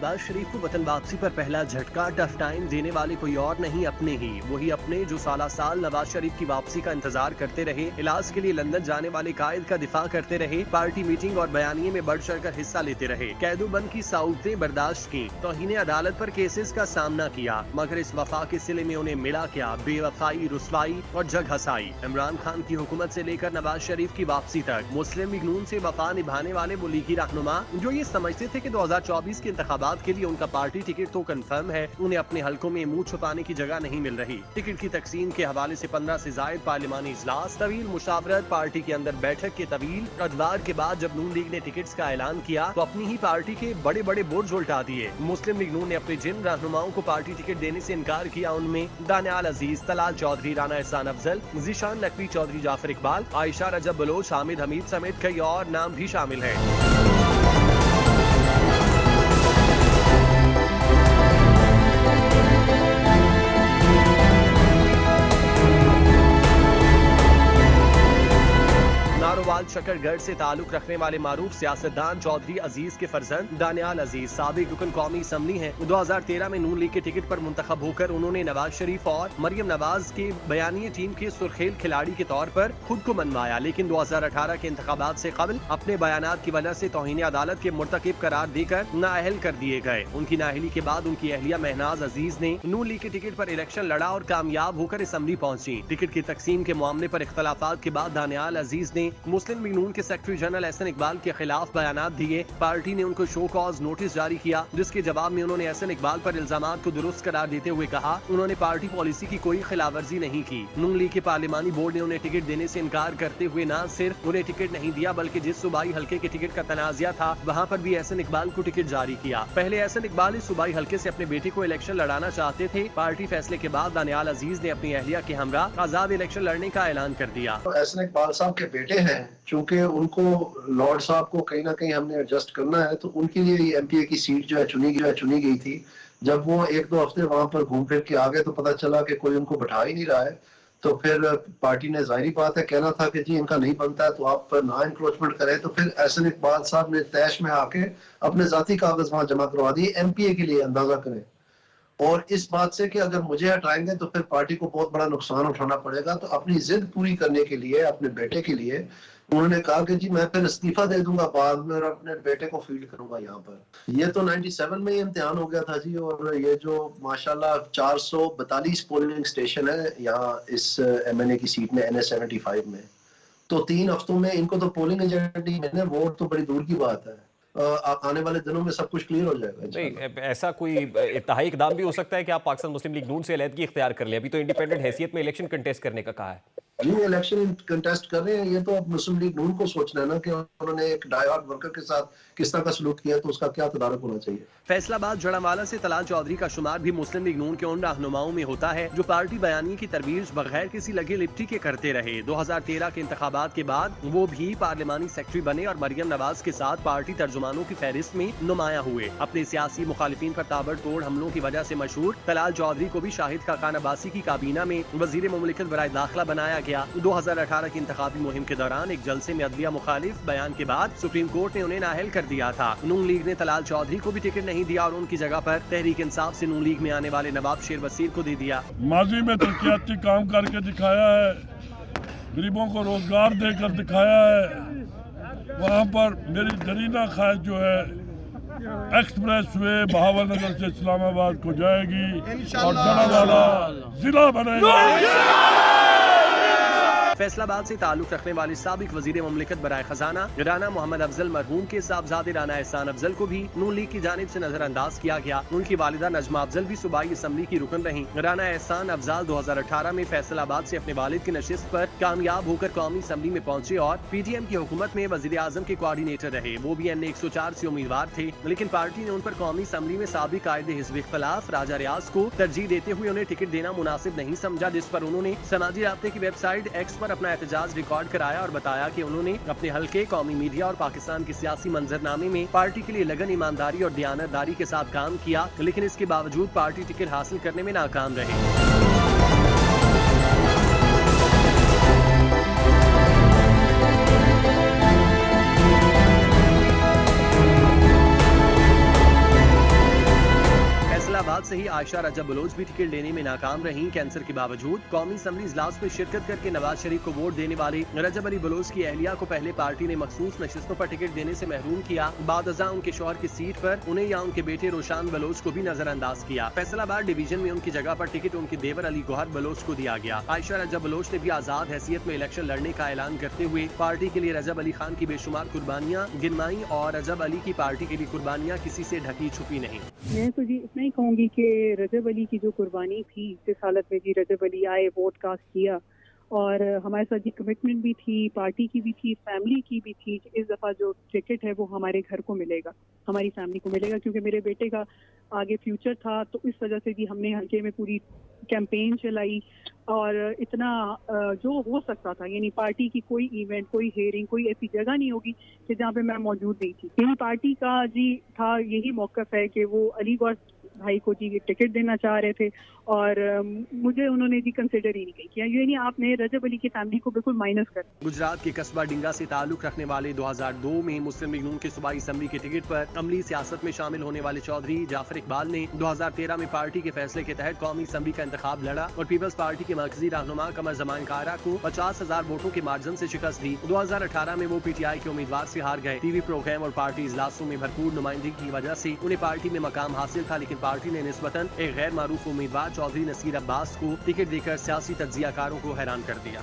नवाज शरीफ को वतन वापसी पर पहला झटका। टफ टाइम देने वाले कोई और नहीं, अपने ही वही अपने जो साल नवाज शरीफ की वापसी का इंतजार करते रहे, इलाज के लिए लंदन जाने वाले कायद का दिफा करते रहे, पार्टी मीटिंग और बयानिए में बढ़ चढ़ कर हिस्सा लेते रहे, कैदोबंद की साउतें बर्दाश्त की, तौहीन अदालत पर केसेस का सामना किया, मगर इस वफा के सिले में उन्हें मिला क्या? बेवफाई, रुसवाई और जग हसाई। इमरान खान की हुकूमत से लेकर नवाज शरीफ की वापसी तक मुस्लिम लीग नून से वफा निभाने वाले वो लीगी रहनुमा जो ये समझते थे कि 2024 के इंतखाबात के लिए उनका पार्टी टिकट तो कंफर्म है, उन्हें अपने हलकों में मुंह छुपाने की जगह नहीं मिल रही। टिकट की तकसीम के हवाले से 15 से जायद पार्लिमानी इजलास, तवील मुशावरत, पार्टी के अंदर बैठक के तवील अदवार के बाद जब नून लीग ने टिकट्स का ऐलान किया तो अपनी ही पार्टी के बड़े बड़े बुर्ज उल्टा दिए। मुस्लिम लीग नून ने अपने जिन रहनुमाओं को पार्टी टिकट देने से इनकार किया उनमें दानियाल अजीज, तलाल चौधरी, राना एहसान अफजल, जीशान नकवी चौधरी, जाफर इकबाल, आयशा रजब बलोच, हामिद हमीद समेत कई और नाम भी शामिल हैं। नारोवाल शकरगढ़ से ताल्लुक रखने वाले मारूफ सियासतदान चौधरी अजीज के फर्जंद दानियाल अजीज साबिक रुकन कौमी असम्बली हैं। 2013 में नून लीग के टिकट पर मुंतखब होकर उन्होंने नवाज शरीफ और मरियम नवाज के बयानिए टीम के सुर्खेल खिलाड़ी के तौर पर खुद को मनवाया, लेकिन 2018 के इंतखाबात से कबल अपने बयानात की वजह से तौहीन अदालत के मुर्तकिब करार देकर नाअहल कर दिए गए। उनकी नाअहली के बाद उनकी अहलिया महनाज अजीज ने नून लीग के टिकट पर इलेक्शन लड़ा और कामयाब होकर असम्बली पहुंची। टिकट की तकसीम के मामले पर इख्तलाफात के बाद दानियाल अजीज ने मुस्लिम लीग नून के सेक्रेटरी जनरल एहसन इकबाल के खिलाफ बयानात दिए। पार्टी ने उनको शो कॉज नोटिस जारी किया, जिसके जवाब में उन्होंने एहसन इकबाल पर इल्जामात को दुरुस्त करार देते हुए कहा उन्होंने पार्टी पॉलिसी की कोई खिलाफवर्जी नहीं की। नून लीग के पार्लिमानी बोर्ड ने उन्हें टिकट देने से इनकार करते हुए न सिर्फ उन्हें टिकट नहीं दिया बल्कि जिस सूबाई हल्के के टिकट का तनाज़ा था वहाँ पर भी एहसन इकबाल को टिकट जारी किया। पहले एहसन इकबाल इस सूबाई हल्के से अपने बेटे को इलेक्शन लड़ाना चाहते थे। पार्टी फैसले के बाद दानियाल अजीज ने अपनी अहलिया के हमरा आजाद इलेक्शन लड़ने का ऐलान कर दिया। एहसन इकबाल साहब के बेटे हैं, चूंकि उनको लॉर्ड साहब को कहीं ना कहीं हमने एडजस्ट करना है, तो उनके लिए एमपीए की सीट जो है चुनी गई थी। जब वो 1-2 हफ्ते वहां पर घूम फिर के आ गए तो पता चला कि कोई उनको बैठा ही नहीं रहा है, तो फिर पार्टी ने जाहिर बात है कहना था कि जी इनका नहीं बनता है तो आप ना इंक्रोचमेंट करें। तो फिर एहसन इकबाल साहब ने तैश में आके अपने जाती कागज वहां जमा करवा दिए एमपीए के लिए, अंदाजा करें। और इस बात से कि अगर मुझे हटाएंगे तो फिर पार्टी को बहुत बड़ा नुकसान उठाना पड़ेगा, तो अपनी जिद पूरी करने के लिए अपने बेटे के लिए उन्होंने कहा कि जी मैं फिर इस्तीफा दे दूंगा, बाद में अपने बेटे को फील्ड करूंगा यहाँ पर। ये तो 97 में ही इम्तिहान हो गया था जी, और ये जो माशाल्लाह 442 पोलिंग स्टेशन है यहाँ इस एमएनए की सीट में NS 75 में, तो 3 हफ्तों में इनको तो पोलिंग एजेंट ही मिलने, वोट तो बड़ी दूर की बात है। आने वाले दिनों में सब कुछ क्लियर हो जाएगा। नहीं, ऐसा कोई इत्तेहाई इकदाम भी हो सकता है कि आप पाकिस्तान मुस्लिम लीग नून से अलहदगी इख्तियार कर लें? अभी तो इंडिपेंडेंट हैसियत में इलेक्शन कंटेस्ट करने का कहा है। जी इलेक्शन कंटेस्ट कर रहे हैं, ये तो अब मुस्लिम लीग नून को सोचना है ना कि उन्होंने एक डायहार्ड वर्कर के साथ किस तरह का सलूक किया, तो उसका क्या तदारक होना चाहिए। फैसलाबाद जड़ावाला से तलाल चौधरी का शुमार भी मुस्लिम लीग नून के उन रहनुमाओं में होता है जो पार्टी बयानी की तरवीज बगैर किसी लगे लिपटी के करते रहे। 2013 के इंतखाबात के बाद वो भी पार्लिमानी सेक्रेटरी बने और मरियम नवाज के साथ पार्टी तर्जुमानों की फहरिस्त में नुमाया हुए। अपने सियासी मुखालिफिन पर ताबड़तोड़ हमलों की वजह से मशहूर तलाल चौधरी को भी शाहिद खाकान अब्बासी की काबीना में वजीर मुमलिकत बराए दाखिला बनाया गया। 2018 की इंतखाबी मुहिम के दौरान एक जलसे में अदलिया मुखालिफ बयान के बाद सुप्रीम कोर्ट ने उन्हें नाअहल कर दिया था। नून लीग ने तलाल चौधरी को भी टिकट नहीं दिया और उनकी जगह पर तहरीक इंसाफ से नून लीग में आने वाले नवाब शेर वसीर को दे दिया। माजी में तरक्याती काम करके दिखाया है, गरीबों को रोजगार देकर दिखाया है। वहाँ पर मेरी जरीना ख्वाहिश जो है एक्सप्रेस वे बहावलनगर से इस्लामाबाद को जाएगी और जड़ावाला जिला बनेगा। फैसलाबाद से ताल्लुक रखने वाले साबिक वजीर मुमलिकत बराए खजाना राना मोहम्मद अफजल मरहूम के साहबजादे राना एहसान अफजल को भी नून लीग की जानिब से नजरअंदाज किया गया। उनकी वालिदा नजमा अफजल भी सूबाई असम्बली की रुकन रहीं। राना एहसान अफजल 2018 में फैसलाबाद से अपने वालिद की नशिस्त पर कामयाब होकर कौमी असम्बली में पहुंचे और PTM की हुकूमत में वजीर आजम के कोऑर्डिनेटर रहे। वो भी NA 104 से उम्मीदवार थे, लेकिन पार्टी ने उन पर कौमी असम्बली में साबिक कायदे हिज़्ब इख्तिलाफ राजा रियाज को तरजीह देते हुए उन्हें टिकट देना मुनासिब नहीं समझा, जिस पर उन्होंने समाजी राब्ते की वेबसाइट X पर अपना एहतजाज रिकॉर्ड कराया और बताया कि उन्होंने अपने हल्के, कौमी मीडिया और पाकिस्तान के सियासी मंजरनामे में पार्टी के लिए लगन, ईमानदारी और दयानतदारी के साथ काम किया, लेकिन इसके बावजूद पार्टी टिकट हासिल करने में नाकाम रहे। फैसलाबाद से ही आयशा रजब बलोच भी टिकट लेने में नाकाम रहीं। कैंसर के बावजूद कौमी असम्बली इजलास में शिरकत करके नवाज शरीफ को वोट देने वाले रजब अली बलोच की अहलिया को पहले पार्टी ने मखसूस नशिस्तों पर टिकट देने से महरूम किया। बाद अज़ा उनके शौहर की सीट पर उन्हें या उनके बेटे रोशान बलोच को भी नजरअंदाज किया। फैसलाबाद डिवीजन में उनकी जगह पर टिकट उनके देवर अली गौहर बलोच को दिया गया। आयशा रजब बलोच ने भी आजाद हैसियत में इलेक्शन लड़ने का ऐलान करते हुए पार्टी के लिए रजब अली खान की बेशुमार कुर्बानियां गिनवाई और रजब अली की पार्टी के लिए कुर्बानियां किसी से ढकी छुपी नहीं। मैं तो जी इतना ही कहूँगी कि रजब अली की जो कुर्बानी थी इस हालत में जी रजब अली आए, वोट कास्ट किया और हमारे साथ जी कमिटमेंट भी थी, पार्टी की भी थी, फैमिली की भी थी। इस दफ़ा जो टिकट है वो हमारे घर को मिलेगा, हमारी फैमिली को मिलेगा, क्योंकि मेरे बेटे का आगे फ्यूचर था। तो इस वजह से जी हमने हल्के में पूरी कैंपेन चलाई और इतना जो हो सकता था, यानी पार्टी की कोई इवेंट, कोई हेयरिंग, कोई ऐसी जगह नहीं होगी कि जहाँ पे मैं मौजूद नहीं थी। यही पार्टी का जी था, यही मौक़िफ़ है कि वो अली गौहर भाई को जी टिकट देना चाह रहे थे और मुझे उन्होंने जी कंसिडर ही नहीं किया। यानी आपने रजब अली की फैमिली को बिल्कुल माइनस कर। गुजरात के कस्बा डिंगा से ताल्लुक रखने वाले 2002 में मुस्लिम लीग नून के सूबाई असम्बली के टिकट पर अमली सियासत में शामिल होने वाले चौधरी जाफर इकबाल ने 2013 में पार्टी के फैसले के तहत कौमी असम्बली का इंतखाब लड़ा और पीपल्स पार्टी के मरकजी रहनुमा कमर जमान कारा को 50,000 वोटों के मार्जिन से शिकस्त दी। 2018 में वो PTI के उम्मीदवार से हार गए। टीवी प्रोग्राम और पार्टी इजलासों में भरपूर नुमाइंदगी की वजह से उन्हें पार्टी में मकाम हासिल था, लेकिन पार्टी ने निस्बतन एक गैर मारूफ उम्मीदवार चौधरी नसीर अब्बास को टिकट देकर सियासी तज्जियाकारों को हैरान कर दिया।